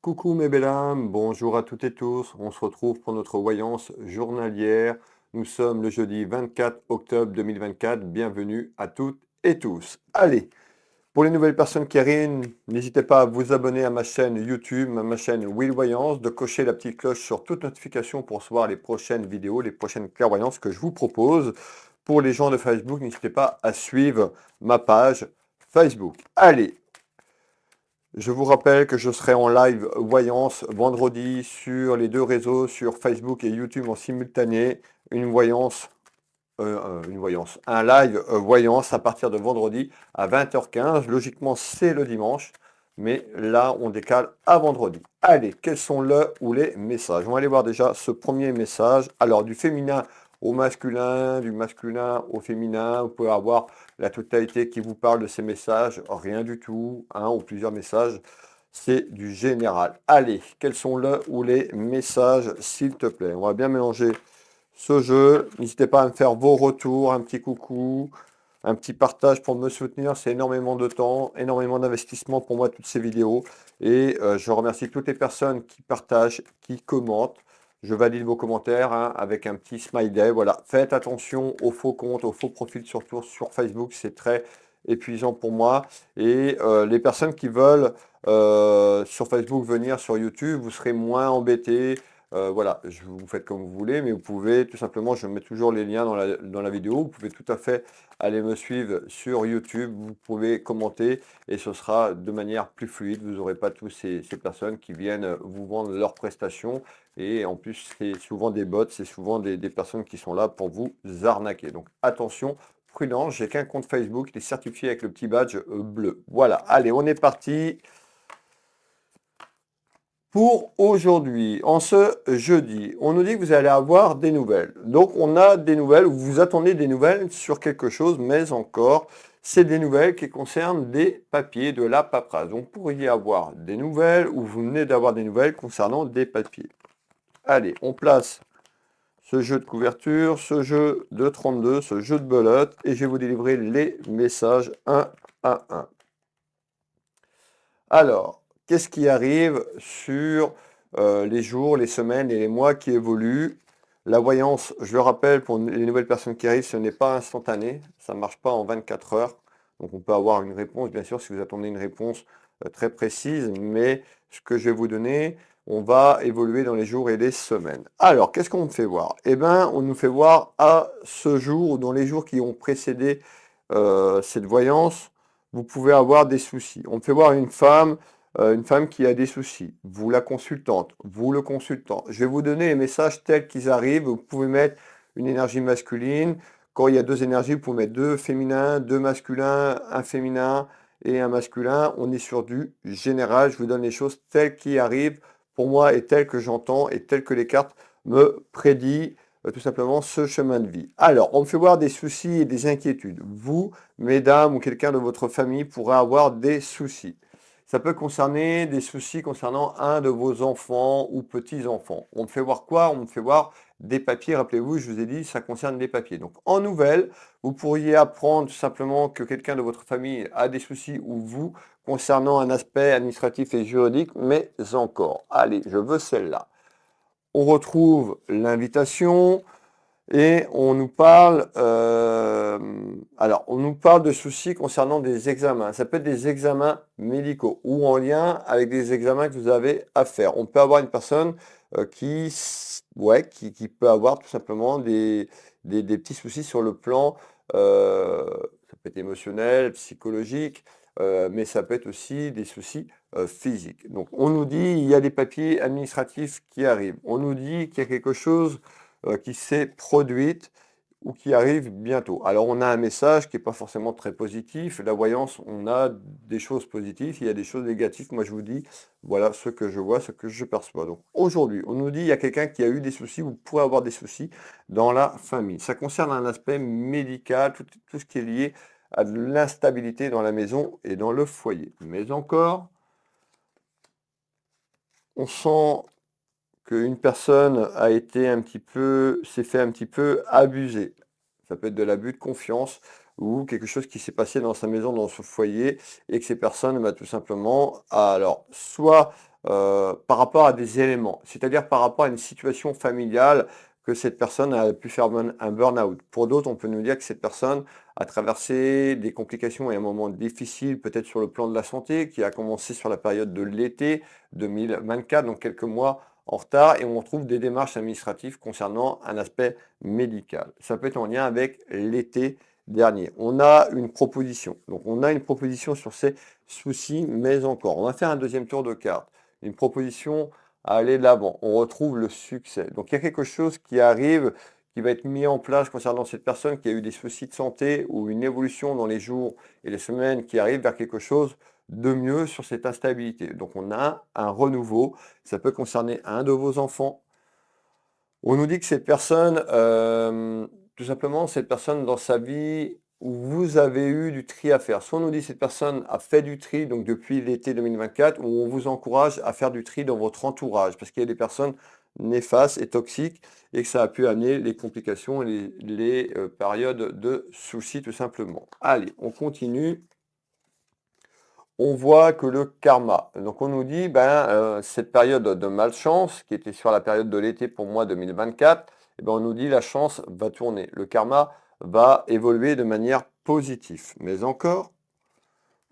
Coucou mes belles âmes, bonjour à toutes et tous. On se retrouve pour notre voyance journalière. Nous sommes le jeudi 24 octobre 2024. Bienvenue à toutes et tous. Allez, pour les nouvelles personnes qui arrivent, n'hésitez pas à vous abonner à ma chaîne YouTube, à ma chaîne Will Voyance, de cocher la petite cloche sur toute notification pour recevoir les prochaines vidéos, les prochaines clairvoyances que je vous propose. Pour les gens de Facebook, n'hésitez pas à suivre ma page Facebook. Allez, je vous rappelle que je serai en live voyance vendredi sur les deux réseaux, sur Facebook et YouTube en simultané. Un live voyance à partir de vendredi à 20h15. Logiquement, c'est le dimanche, mais là, on décale à vendredi. Allez, quels sont le ou les messages? On va aller voir déjà ce premier message. Alors, du féminin au masculin, du masculin au féminin, vous pouvez avoir la totalité qui vous parle de ces messages, rien du tout, un ou plusieurs messages, c'est du général. Allez, quels sont le ou les messages, s'il te plaît? On va bien mélanger ce jeu. N'hésitez pas à me faire vos retours, un petit coucou, un petit partage pour me soutenir. C'est énormément de temps, énormément d'investissement pour moi, toutes ces vidéos. Et je remercie toutes les personnes qui partagent, qui commentent. Je valide vos commentaires hein, avec un petit smiley. Voilà, faites attention aux faux comptes, aux faux profils, surtout sur Facebook. C'est très épuisant pour moi. Et les personnes qui veulent sur Facebook venir sur YouTube, vous serez moins embêtés. Voilà, vous faites comme vous voulez, mais vous pouvez tout simplement, je mets toujours les liens dans la vidéo, vous pouvez tout à fait aller me suivre sur YouTube, vous pouvez commenter et ce sera de manière plus fluide, vous n'aurez pas tous ces personnes qui viennent vous vendre leurs prestations et en plus c'est souvent des bots, c'est souvent des personnes qui sont là pour vous arnaquer. Donc attention, prudence, j'ai qu'un compte Facebook, il est certifié avec le petit badge bleu. Voilà, allez, on est parti. Pour aujourd'hui, en ce jeudi, on nous dit que vous allez avoir des nouvelles. Donc on a des nouvelles, vous attendez des nouvelles sur quelque chose, mais encore, c'est des nouvelles qui concernent des papiers, de la paperasse. Donc vous pourriez avoir des nouvelles ou vous venez d'avoir des nouvelles concernant des papiers. Allez, on place ce jeu de couverture, ce jeu de 32, ce jeu de belote, et je vais vous délivrer les messages un à un. Alors, qu'est-ce qui arrive sur les jours, les semaines et les mois qui évoluent? La voyance, je le rappelle, pour les nouvelles personnes qui arrivent, ce n'est pas instantané, ça ne marche pas en 24 heures. Donc on peut avoir une réponse, bien sûr, si vous attendez une réponse très précise, mais ce que je vais vous donner, on va évoluer dans les jours et les semaines. Alors, qu'est-ce qu'on me fait voir? Eh bien, on nous fait voir à ce jour, ou dans les jours qui ont précédé cette voyance, vous pouvez avoir des soucis. On me fait voir une femme qui a des soucis. Vous la consultante, vous le consultant. Je vais vous donner les messages tels qu'ils arrivent. Vous pouvez mettre une énergie masculine. Quand il y a deux énergies, vous pouvez mettre deux féminins, deux masculins, un féminin et un masculin. On est sur du général. Je vous donne les choses telles qui arrivent pour moi et telles que j'entends et telles que les cartes me prédisent tout simplement ce chemin de vie. Alors, on me fait voir des soucis et des inquiétudes. Vous, mesdames ou quelqu'un de votre famille pourra avoir des soucis. Ça peut concerner des soucis concernant un de vos enfants ou petits-enfants. On me fait voir quoi? On me fait voir des papiers. Rappelez-vous, je vous ai dit, ça concerne des papiers. Donc, en nouvelle, vous pourriez apprendre tout simplement que quelqu'un de votre famille a des soucis ou vous concernant un aspect administratif et juridique, mais encore. Allez, je veux celle-là. On retrouve l'invitation. Et on nous parle, on nous parle de soucis concernant des examens. Ça peut être des examens médicaux ou en lien avec des examens que vous avez à faire. On peut avoir une personne qui peut avoir tout simplement des petits soucis sur le plan, ça peut être émotionnel, psychologique, mais ça peut être aussi des soucis physiques. Donc on nous dit il y a des papiers administratifs qui arrivent. On nous dit qu'il y a quelque chose qui s'est produite ou qui arrive bientôt. Alors on a un message qui n'est pas forcément très positif. La voyance, on a des choses positives, il y a des choses négatives. Moi je vous dis, voilà ce que je vois, ce que je perçois. Donc aujourd'hui, on nous dit il y a quelqu'un qui a eu des soucis, vous pourrez avoir des soucis dans la famille. Ça concerne un aspect médical, tout ce qui est lié à de l'instabilité dans la maison et dans le foyer. Mais encore, on sent qu'une personne s'est fait un petit peu abuser. Ça peut être de l'abus de confiance ou quelque chose qui s'est passé dans sa maison, dans son foyer, et que ces personnes, tout simplement, alors, soit par rapport à des éléments, c'est-à-dire par rapport à une situation familiale que cette personne a pu faire un burn-out. Pour d'autres, on peut nous dire que cette personne a traversé des complications et un moment difficile, peut-être sur le plan de la santé, qui a commencé sur la période de l'été 2024, donc quelques mois en retard, et on retrouve des démarches administratives concernant un aspect médical. Ça peut être en lien avec l'été dernier. On a une proposition. Donc on a une proposition sur ces soucis, mais encore. On va faire un deuxième tour de carte. Une proposition à aller de l'avant. On retrouve le succès. Donc il y a quelque chose qui arrive, qui va être mis en place concernant cette personne qui a eu des soucis de santé ou une évolution dans les jours et les semaines qui arrivent vers quelque chose de mieux sur cette instabilité. Donc on a un renouveau. Ça peut concerner un de vos enfants. On nous dit que cette personne, tout simplement, cette personne dans sa vie où vous avez eu du tri à faire. Soit on nous dit que cette personne a fait du tri, donc depuis l'été 2024, où on vous encourage à faire du tri dans votre entourage, parce qu'il y a des personnes néfastes et toxiques, et que ça a pu amener les complications et les périodes de soucis, tout simplement. Allez, on continue. On voit que le karma. Donc on nous dit, cette période de malchance, qui était sur la période de l'été pour moi 2024, on nous dit la chance va tourner. Le karma va évoluer de manière positive. Mais encore,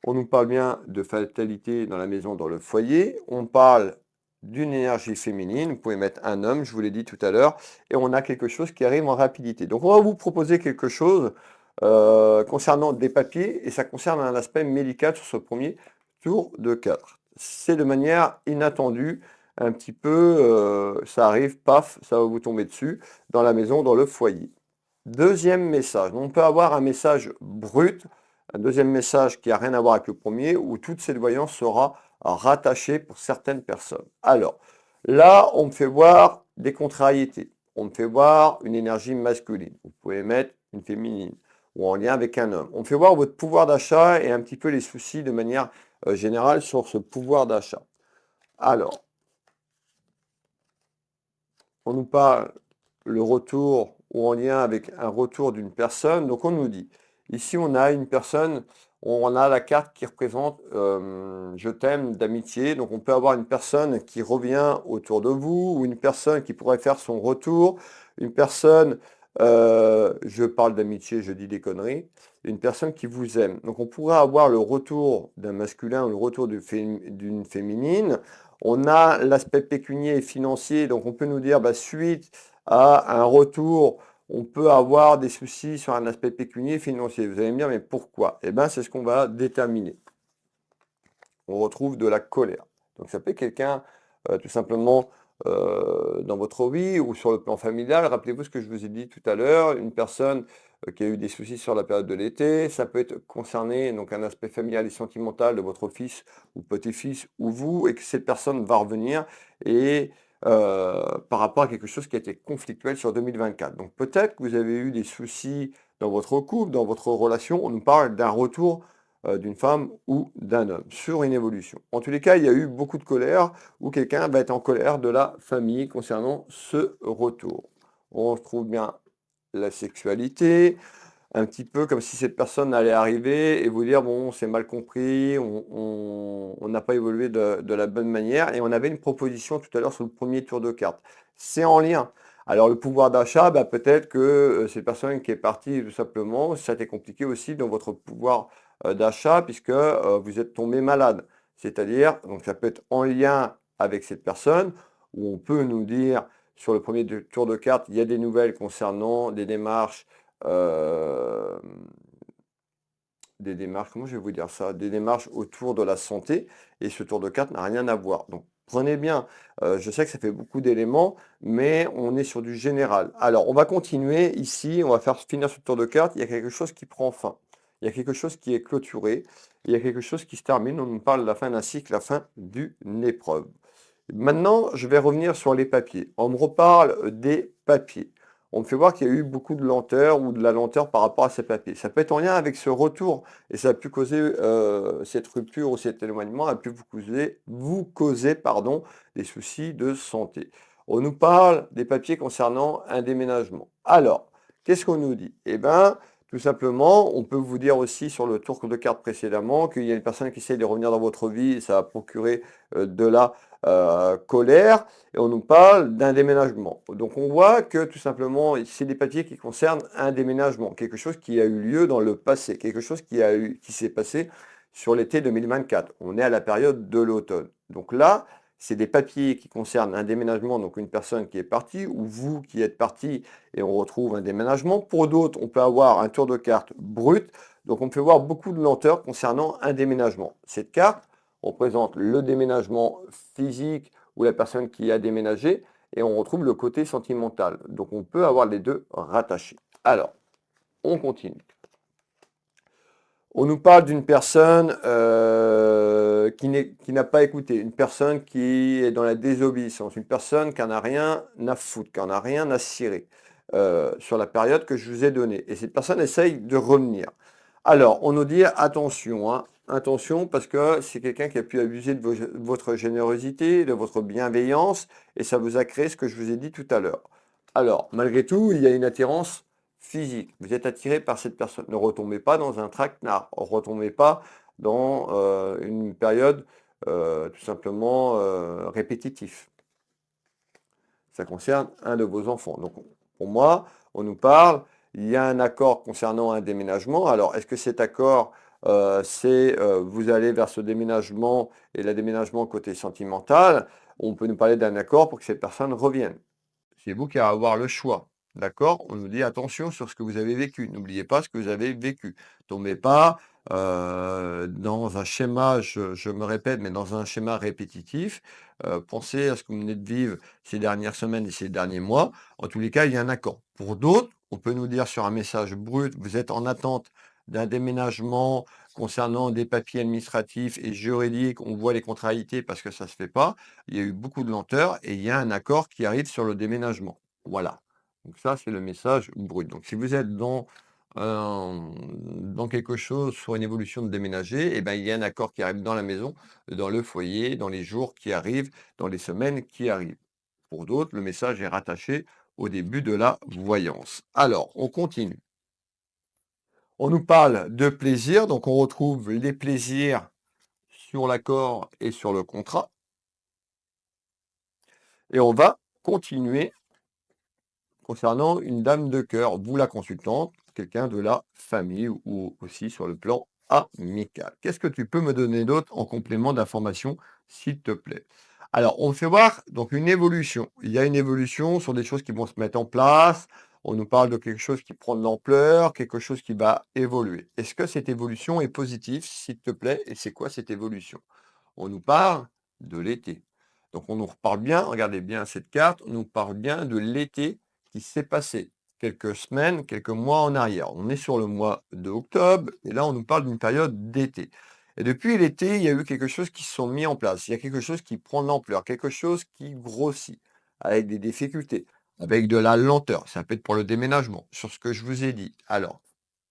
on nous parle bien de fatalité dans la maison, dans le foyer. On parle d'une énergie féminine. Vous pouvez mettre un homme, je vous l'ai dit tout à l'heure. Et on a quelque chose qui arrive en rapidité. Donc on va vous proposer quelque chose concernant des papiers. Et ça concerne un aspect médical sur ce premier tour de cadre. C'est de manière inattendue. Un petit peu, ça arrive, paf, ça va vous tomber dessus dans la maison, dans le foyer. Deuxième message. On peut avoir un message brut. Un deuxième message qui n'a rien à voir avec le premier, où toute cette voyance sera rattachée pour certaines personnes. Alors, là, on me fait voir des contrariétés. On me fait voir une énergie masculine. Vous pouvez mettre une féminine ou en lien avec un homme. On me fait voir votre pouvoir d'achat et un petit peu les soucis de manière générale sur ce pouvoir d'achat. Alors, on nous parle le retour ou en lien avec un retour d'une personne. Donc on nous dit, ici on a une personne, on a la carte qui représente je t'aime d'amitié. Donc on peut avoir une personne qui revient autour de vous ou une personne qui pourrait faire son retour. Une personne, je parle d'amitié, je dis des conneries, une personne qui vous aime. Donc on pourrait avoir le retour d'un masculin ou le retour d'une féminine. On a l'aspect pécunier et financier, donc on peut nous dire, suite à un retour, on peut avoir des soucis sur un aspect pécunier et financier. Vous allez me dire, mais pourquoi? Eh bien, c'est ce qu'on va déterminer. On retrouve de la colère. Donc ça peut être quelqu'un, tout simplement, dans votre vie ou sur le plan familial. Rappelez-vous ce que je vous ai dit tout à l'heure, une personne qui a eu des soucis sur la période de l'été, ça peut être concerné donc un aspect familial et sentimental de votre fils ou petit-fils ou vous, et que cette personne va revenir et par rapport à quelque chose qui a été conflictuel sur 2024. Donc peut-être que vous avez eu des soucis dans votre couple, dans votre relation, on nous parle d'un retour d'une femme ou d'un homme sur une évolution. En tous les cas, il y a eu beaucoup de colère où quelqu'un va être en colère de la famille concernant ce retour. On retrouve bien la sexualité, un petit peu comme si cette personne allait arriver et vous dire, bon, c'est mal compris, on n'a pas évolué de la bonne manière. Et on avait une proposition tout à l'heure sur le premier tour de carte. C'est en lien. Alors le pouvoir d'achat, peut-être que cette personne qui est partie tout simplement, ça a été compliqué aussi dans votre pouvoir d'achat puisque vous êtes tombé malade. C'est-à-dire, donc ça peut être en lien avec cette personne où on peut nous dire sur le premier tour de carte, il y a des nouvelles concernant euh, des démarches, comment je vais vous dire ça? Des démarches autour de la santé, et ce tour de carte n'a rien à voir. Donc prenez bien, je sais que ça fait beaucoup d'éléments, mais on est sur du général. Alors on va continuer ici, on va faire finir ce tour de carte, il y a quelque chose qui prend fin. Il y a quelque chose qui est clôturé, il y a quelque chose qui se termine, on nous parle de la fin d'un cycle, la fin d'une épreuve. Maintenant, je vais revenir sur les papiers. On me reparle des papiers. On me fait voir qu'il y a eu beaucoup de lenteur ou de la lenteur par rapport à ces papiers. Ça peut être en lien avec ce retour et ça a pu causer cette rupture ou cet éloignement a pu vous causer des soucis de santé. On nous parle des papiers concernant un déménagement. Alors, qu'est-ce qu'on nous dit? Eh bien, Tout simplement, on peut vous dire aussi sur le tour de carte précédemment qu'il y a une personne qui essaie de revenir dans votre vie et ça va procurer de la colère et on nous parle d'un déménagement. Donc on voit que tout simplement, c'est des papiers qui concernent un déménagement, quelque chose qui a eu lieu dans le passé, quelque chose qui s'est passé sur l'été 2024. On est à la période de l'automne. Donc là, c'est des papiers qui concernent un déménagement, donc une personne qui est partie ou vous qui êtes parti et on retrouve un déménagement. Pour d'autres, on peut avoir un tour de carte brut. Donc on peut voir beaucoup de lenteur concernant un déménagement. Cette carte représente le déménagement physique ou la personne qui a déménagé et on retrouve le côté sentimental. Donc on peut avoir les deux rattachés. Alors, on continue. On nous parle d'une personne qui n'a pas écouté, une personne qui est dans la désobéissance, une personne qui n'en a rien à foutre, qui n'en a rien à cirer sur la période que je vous ai donnée. Et cette personne essaye de revenir. Alors, on nous dit attention, hein, attention parce que c'est quelqu'un qui a pu abuser de votre générosité, de votre bienveillance, et ça vous a créé ce que je vous ai dit tout à l'heure. Alors, malgré tout, il y a une attirance physique. Vous êtes attiré par cette personne. Ne retombez pas dans un traquenard. Ne retombez pas dans une période tout simplement répétitive. Ça concerne un de vos enfants. Donc, pour moi, on nous parle, il y a un accord concernant un déménagement. Alors, est-ce que cet accord, c'est vous allez vers ce déménagement et le déménagement côté sentimental? On peut nous parler d'un accord pour que cette personne revienne. C'est vous qui allez avoir le choix. D'accord? On nous dit attention sur ce que vous avez vécu. N'oubliez pas ce que vous avez vécu. Tombez pas dans un schéma, je me répète, mais dans un schéma répétitif. Pensez à ce que vous venez de vivre ces dernières semaines et ces derniers mois. En tous les cas, il y a un accord. Pour d'autres, on peut nous dire sur un message brut, vous êtes en attente d'un déménagement concernant des papiers administratifs et juridiques. On voit les contrariétés parce que ça ne se fait pas. Il y a eu beaucoup de lenteur et il y a un accord qui arrive sur le déménagement. Voilà. Donc ça, c'est le message brut. Donc si vous êtes dans quelque chose, sur une évolution de déménager, eh ben, il y a un accord qui arrive dans la maison, dans le foyer, dans les jours qui arrivent, dans les semaines qui arrivent. Pour d'autres, le message est rattaché au début de la voyance. Alors, on continue. On nous parle de plaisir, donc on retrouve les plaisirs sur l'accord et sur le contrat. Et on va continuer concernant une dame de cœur, vous la consultante, quelqu'un de la famille ou aussi sur le plan amical. Qu'est-ce que tu peux me donner d'autre en complément d'information, s'il te plaît? Alors, on fait voir donc une évolution. Il y a une évolution sur des choses qui vont se mettre en place. On nous parle de quelque chose qui prend de l'ampleur, quelque chose qui va évoluer. Est-ce que cette évolution est positive, s'il te plaît? Et c'est quoi cette évolution? On nous parle de l'été. Donc on nous reparle bien, regardez bien cette carte, on nous parle bien de l'été qui s'est passé quelques semaines, quelques mois en arrière. On est sur le mois de octobre et là on nous parle d'une période d'été. Et depuis l'été, il y a eu quelque chose qui se sont mis en place. Il y a quelque chose qui prend de l'ampleur, quelque chose qui grossit, avec des difficultés, avec de la lenteur. Ça peut être pour le déménagement, sur ce que je vous ai dit. Alors,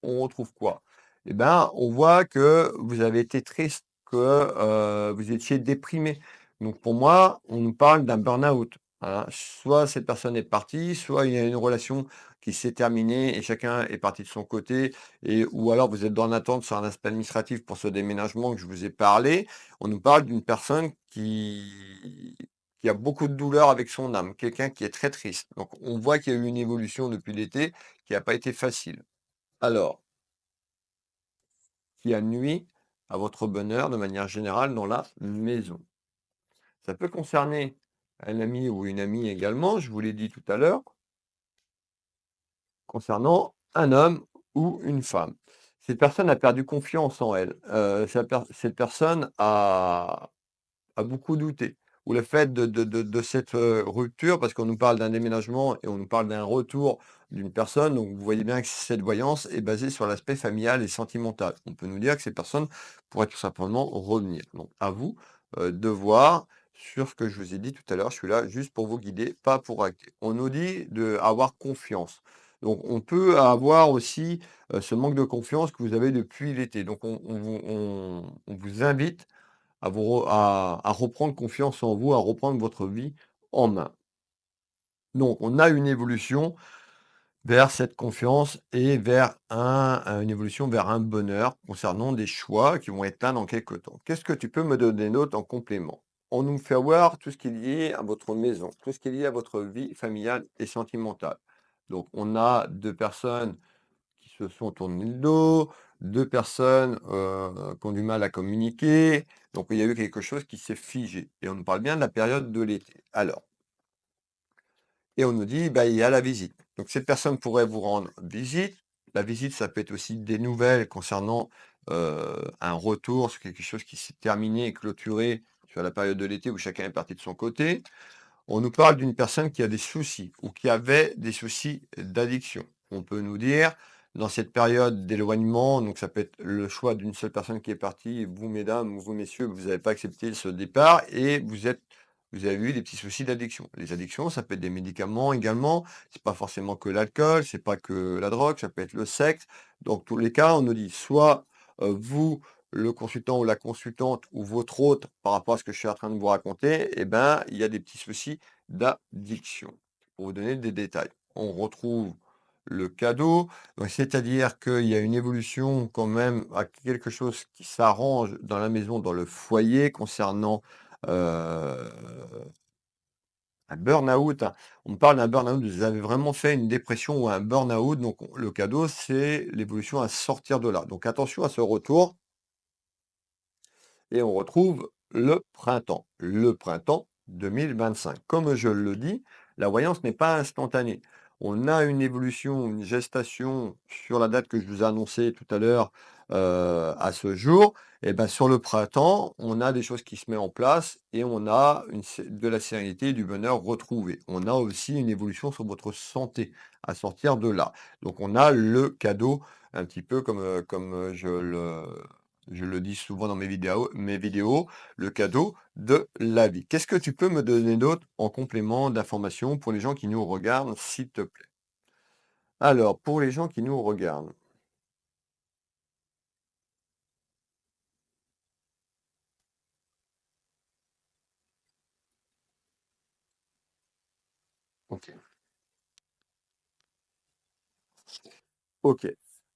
on retrouve quoi? Eh ben, on voit que vous avez été triste, que vous étiez déprimé. Donc pour moi, on nous parle d'un burn-out. Voilà. Soit cette personne est partie, soit il y a une relation qui s'est terminée et chacun est parti de son côté, et ou alors vous êtes dans l'attente sur un aspect administratif pour ce déménagement que je vous ai parlé. On nous parle d'une personne qui a beaucoup de douleur avec son âme, quelqu'un qui est très triste. Donc on voit qu'il y a eu une évolution depuis l'été qui n'a pas été facile. Alors, qui a nui à votre bonheur de manière générale dans la maison. Ça peut concerner un ami ou une amie également, je vous l'ai dit tout à l'heure, concernant un homme ou une femme. Cette personne a perdu confiance en elle. Cette personne a beaucoup douté. Ou le fait de cette rupture, parce qu'on nous parle d'un déménagement et on nous parle d'un retour d'une personne, donc vous voyez bien que cette voyance est basée sur l'aspect familial et sentimental. On peut nous dire que ces personnes pourraient tout simplement revenir. Donc à vous de voir sur ce que je vous ai dit tout à l'heure. Je suis là juste pour vous guider, pas pour acter. On nous dit d'avoir confiance. Donc on peut avoir aussi ce manque de confiance que vous avez depuis l'été. Donc on vous invite à reprendre confiance en vous, à reprendre votre vie en main. Donc, on a une évolution vers cette confiance et vers une évolution vers un bonheur concernant des choix qui vont être là dans quelque temps. Qu'est-ce que tu peux me donner d'autre en complément? On nous fait voir tout ce qui est lié à votre maison, tout ce qui est lié à votre vie familiale et sentimentale. Donc on a 2 personnes qui se sont tournées le dos, 2 personnes, qui ont du mal à communiquer. Donc il y a eu quelque chose qui s'est figé et on nous parle bien de la période de l'été. Alors et on nous dit: «Bah, il y a la visite». Donc cette personne pourrait vous rendre visite. La visite, ça peut être aussi des nouvelles concernant, un retour sur quelque chose qui s'est terminé et clôturé sur la période de l'été où chacun est parti de son côté. On nous parle d'une personne qui a des soucis ou qui avait des soucis d'addiction. On peut nous dire, dans cette période d'éloignement, donc ça peut être le choix d'une seule personne qui est partie, et vous mesdames ou vous messieurs, vous n'avez pas accepté ce départ et vous avez eu des petits soucis d'addiction. Les addictions, ça peut être des médicaments également, c'est pas forcément que l'alcool, c'est pas que la drogue, ça peut être le sexe. Dans tous les cas, on nous dit soit vous, le consultant ou la consultante ou votre hôte par rapport à ce que je suis en train de vous raconter, eh ben, il y a des petits soucis d'addiction. Pour vous donner des détails, on retrouve le cadeau, donc c'est-à-dire qu'il y a une évolution quand même à quelque chose qui s'arrange dans la maison, dans le foyer concernant euh, un burn-out. On parle d'un burn-out, vous avez vraiment fait une dépression ou un burn-out, donc le cadeau, c'est l'évolution à sortir de là. Donc attention à ce retour. Et on retrouve le printemps. Le printemps 2025. Comme je le dis, la voyance n'est pas instantanée. On a une évolution, une gestation sur la date que je vous ai annoncée tout à l'heure à ce jour. Et ben sur le printemps, on a des choses qui se mettent en place et on a de la sérénité et du bonheur retrouvé. On a aussi une évolution sur votre santé à sortir de là. Donc on a le cadeau un petit peu comme je le dis souvent dans mes vidéos, le cadeau de la vie. Qu'est-ce que tu peux me donner d'autre en complément d'informations pour les gens qui nous regardent, s'il te plaît? Alors, pour les gens qui nous regardent, ok. OK.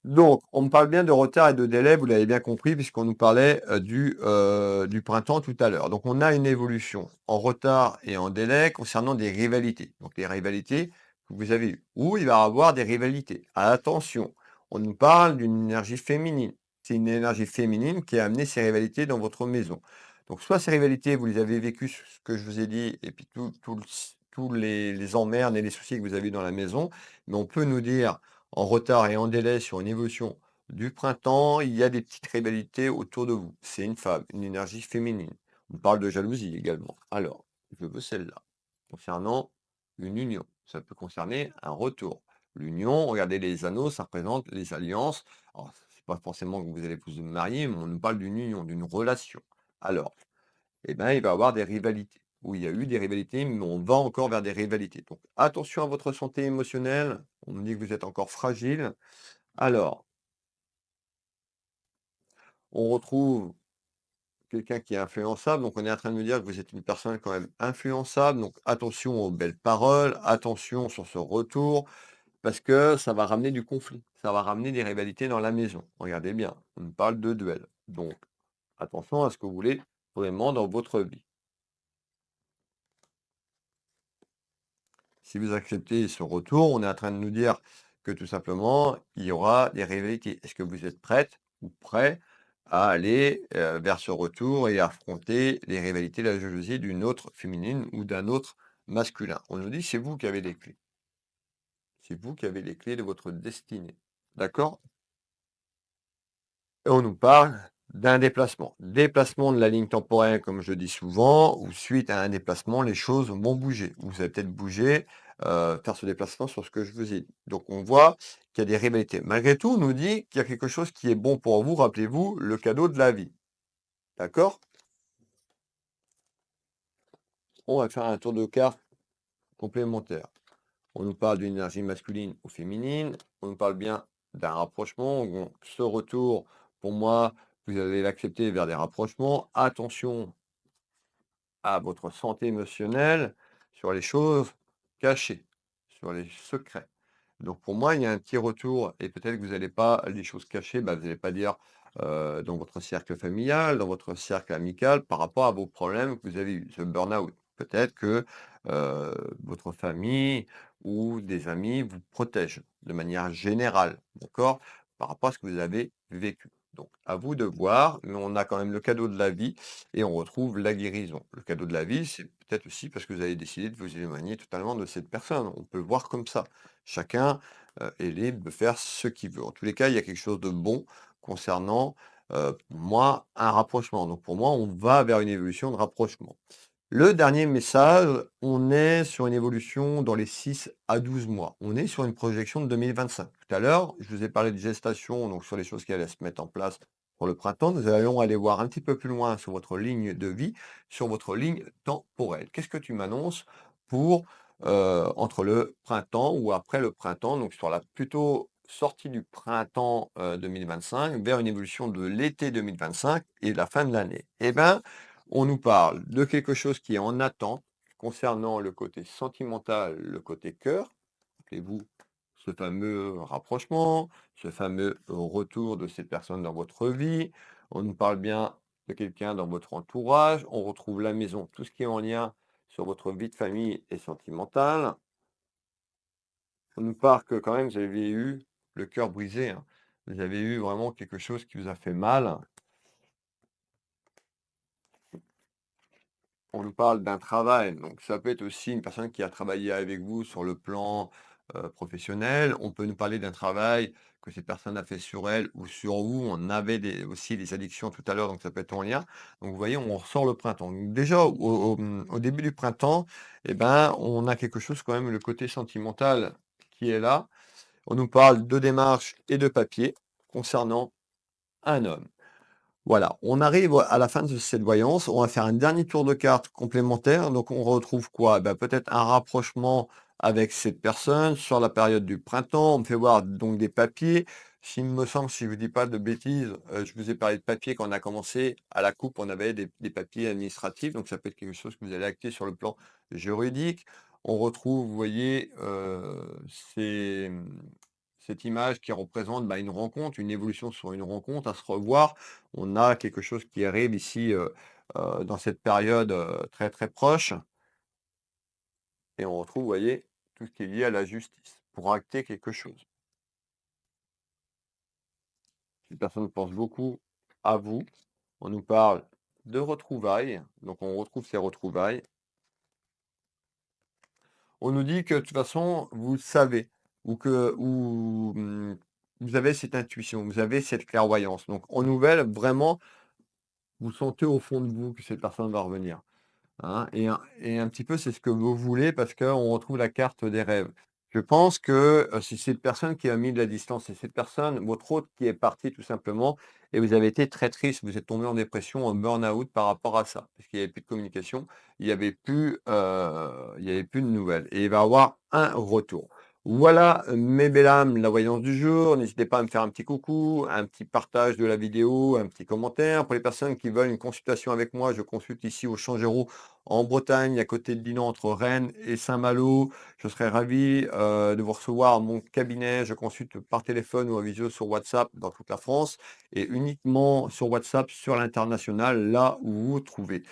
Donc, on me parle bien de retard et de délai, vous l'avez bien compris, puisqu'on nous parlait du printemps tout à l'heure. Donc, on a une évolution en retard et en délai concernant des rivalités. Donc, les rivalités que vous avez eues. Où il va y avoir des rivalités. Attention, on nous parle d'une énergie féminine. C'est une énergie féminine qui a amené ces rivalités dans votre maison. Donc, soit ces rivalités, vous les avez vécues, ce que je vous ai dit, et puis tous les emmerdes et les soucis que vous avez eu dans la maison. Mais on peut nous dire en retard et en délai sur une évolution du printemps, il y a des petites rivalités autour de vous. C'est une femme, une énergie féminine. On parle de jalousie également. Alors, je veux celle-là. Concernant une union, ça peut concerner un retour. L'union, regardez les anneaux, ça représente les alliances. Alors, c'est pas forcément que vous allez vous marier, mais on nous parle d'une union, d'une relation. Alors, eh ben, il va y avoir des rivalités. Oui, il y a eu des rivalités, mais on va encore vers des rivalités. Donc, attention à votre santé émotionnelle. On me dit que vous êtes encore fragile. Alors, on retrouve quelqu'un qui est influençable. Donc, on est en train de me dire que vous êtes une personne quand même influençable. Donc, attention aux belles paroles, attention sur ce retour, parce que ça va ramener du conflit. Ça va ramener des rivalités dans la maison. Regardez bien, on me parle de duel. Donc, attention à ce que vous voulez vraiment dans votre vie. Si vous acceptez ce retour, on est en train de nous dire que tout simplement, il y aura des rivalités. Est-ce que vous êtes prête ou prêt à aller vers ce retour et à affronter les rivalités, la jalousie d'une autre féminine ou d'un autre masculin? On nous dit c'est vous qui avez les clés. C'est vous qui avez les clés de votre destinée. D'accord? Et on nous parle d'un déplacement. Déplacement de la ligne temporelle, comme je dis souvent, ou suite à un déplacement, les choses vont bouger. Vous allez peut-être bouger, faire ce déplacement sur ce que je vous ai dit. Donc on voit qu'il y a des rivalités. Malgré tout, on nous dit qu'il y a quelque chose qui est bon pour vous. Rappelez-vous, le cadeau de la vie. D'accord? On va faire un tour de carte complémentaire. On nous parle d'une énergie masculine ou féminine. On nous parle bien d'un rapprochement. Donc, ce retour, pour moi, vous allez l'accepter vers des rapprochements. Attention à votre santé émotionnelle sur les choses cachées, sur les secrets. Donc pour moi, il y a un petit retour et peut-être que vous n'allez pas les choses cachées, bah, vous n'allez pas dire, dans votre cercle familial, dans votre cercle amical, par rapport à vos problèmes que vous avez eus, ce burn-out. Peut-être que, votre famille ou des amis vous protègent de manière générale, d'accord? Par rapport à ce que vous avez vécu. Donc à vous de voir, mais on a quand même le cadeau de la vie et on retrouve la guérison. Le cadeau de la vie, c'est peut-être aussi parce que vous avez décidé de vous éloigner totalement de cette personne. On peut le voir comme ça. Chacun, est libre de faire ce qu'il veut. En tous les cas, il y a quelque chose de bon concernant, pour moi, un rapprochement. Donc pour moi, on va vers une évolution de rapprochement. Le dernier message, on est sur une évolution dans les 6 à 12 mois. On est sur une projection de 2025. Tout à l'heure, je vous ai parlé de gestation, donc sur les choses qui allaient se mettre en place pour le printemps. Nous allons aller voir un petit peu plus loin sur votre ligne de vie, sur votre ligne temporelle. Qu'est-ce que tu m'annonces pour entre le printemps ou après le printemps, donc sur la plutôt sortie du printemps 2025 vers une évolution de l'été 2025 et la fin de l'année? Eh bien, on nous parle de quelque chose qui est en attente concernant le côté sentimental, le côté cœur. Rappelez-vous ce fameux rapprochement, ce fameux retour de cette personne dans votre vie. On nous parle bien de quelqu'un dans votre entourage. On retrouve la maison, tout ce qui est en lien sur votre vie de famille et sentimentale. On nous parle que quand même vous avez eu le cœur brisé, hein. Vous avez eu vraiment quelque chose qui vous a fait mal. On nous parle d'un travail, donc ça peut être aussi une personne qui a travaillé avec vous sur le plan, professionnel. On peut nous parler d'un travail que cette personne a fait sur elle ou sur vous. On avait aussi des addictions tout à l'heure, donc ça peut être en lien. Donc vous voyez, on ressort le printemps. Donc déjà au début du printemps et ben, on a quelque chose quand même, le côté sentimental qui est là. On nous parle de démarches et de papier concernant un homme. Voilà, on arrive à la fin de cette voyance, on va faire un dernier tour de cartes complémentaire. Donc on retrouve quoi? Bah, peut-être un rapprochement avec cette personne sur la période du printemps. On me fait voir donc des papiers. S'il me semble, si je ne vous dis pas de bêtises, je vous ai parlé de papiers quand on a commencé. À la coupe, on avait des papiers administratifs, donc ça peut être quelque chose que vous allez acter sur le plan juridique. On retrouve, vous voyez, ces, cette image qui représente bah, une rencontre, une évolution sur une rencontre, à se revoir. On a quelque chose qui arrive ici, dans cette période, très, très proche et on retrouve, vous voyez, tout ce qui est lié à la justice pour acter quelque chose. Cette personne pense beaucoup à vous. On nous parle de retrouvailles, donc on retrouve ces retrouvailles. On nous dit que de toute façon, vous savez ou vous avez cette intuition, vous avez cette clairvoyance. Donc en nouvelle, vraiment, vous sentez au fond de vous que cette personne va revenir. Hein, et un petit peu, c'est ce que vous voulez parce qu'on retrouve la carte des rêves. Je pense que, c'est cette personne qui a mis de la distance, c'est cette personne, votre hôte qui est parti tout simplement et vous avez été très triste, vous êtes tombé en dépression, en burn-out par rapport à ça. Parce qu'il n'y avait plus de communication, il y avait plus de nouvelles et il va y avoir un retour. Voilà, mes belles âmes, la voyance du jour. N'hésitez pas à me faire un petit coucou, un petit partage de la vidéo, un petit commentaire. Pour les personnes qui veulent une consultation avec moi, je consulte ici au Changereau en Bretagne, à côté de Dinan, entre Rennes et Saint-Malo. Je serais ravi de vous recevoir à mon cabinet. Je consulte par téléphone ou en visio sur WhatsApp dans toute la France et uniquement sur WhatsApp sur l'international, là où vous vous trouvez.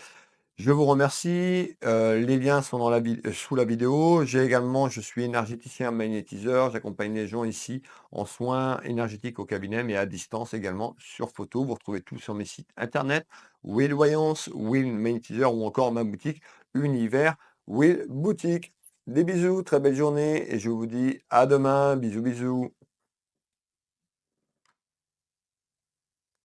Je vous remercie. Les liens sont dans sous la vidéo. Je suis énergéticien magnétiseur. J'accompagne les gens ici en soins énergétiques au cabinet, mais à distance également sur photo. Vous retrouvez tout sur mes sites internet, Will Voyance, Will Magnétiseur ou encore ma boutique Univers Will Boutique. Des bisous, très belle journée et je vous dis à demain. Bisous, bisous.